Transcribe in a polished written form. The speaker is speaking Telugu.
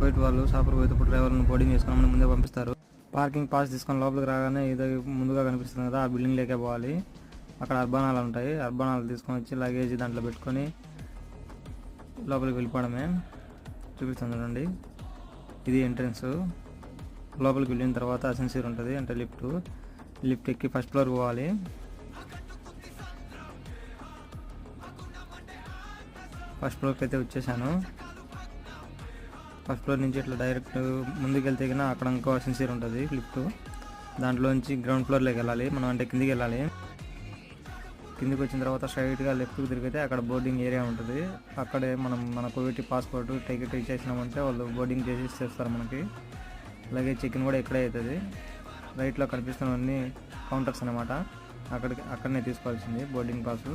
కువైట్ వాళ్ళు షాపర్ పోయేటప్పుడు డ్రైవర్లను బోర్డింగ్ చేసుకుని ముందే పంపిస్తారు. పార్కింగ్ పాస్ తీసుకొని లోపలికి రాగానే ఇది ముందుగా కనిపిస్తుంది కదా, ఆ బిల్డింగ్ లేకే పోవాలి. అక్కడ అర్బానాలు ఉంటాయి, అర్బానాలు తీసుకొని వచ్చి లగేజ్ దాంట్లో పెట్టుకొని లోపలికి వెళ్ళిపోవడమే. చూపిస్తుంది చూడండి, ఇది ఎంట్రన్స్. లోపలికి వెళ్ళిన తర్వాత అసెన్సీర్ ఉంటుంది, అంటే లిఫ్ట్ ఎక్కి ఫస్ట్ ఫ్లోర్ పోవాలి. ఫస్ట్ ఫ్లోర్కి అయితే వచ్చేసాను. ఫస్ట్ ఫ్లోర్ నుంచి ఇట్లా డైరెక్ట్ ముందుకు వెళ్తే కన్నా అక్కడ ఇంకో అసెన్సీర్ ఉంటుంది లిఫ్ట్, దాంట్లోంచి గ్రౌండ్ ఫ్లోర్లోకి వెళ్ళాలి మనం, అంటే కిందికి వెళ్ళాలి. కిందికి వచ్చిన తర్వాత స్ట్రైట్గా లెఫ్ట్కి తిరిగితే అక్కడ బోర్డింగ్ ఏరియా ఉంటుంది. అక్కడే మన కువైట్ పాస్పోర్ట్ టికెట్ ఇచ్చేసినామంటే వాళ్ళు బోర్డింగ్ చేసి ఇచ్చేస్తారు మనకి. అలాగే చెక్ ఇన్ కూడా ఇక్కడే అవుతుంది. రైట్లో కనిపిస్తున్నవన్నీ కౌంటర్స్ అనమాట, అక్కడనే తీసుకోవాల్సింది బోర్డింగ్ పాసు.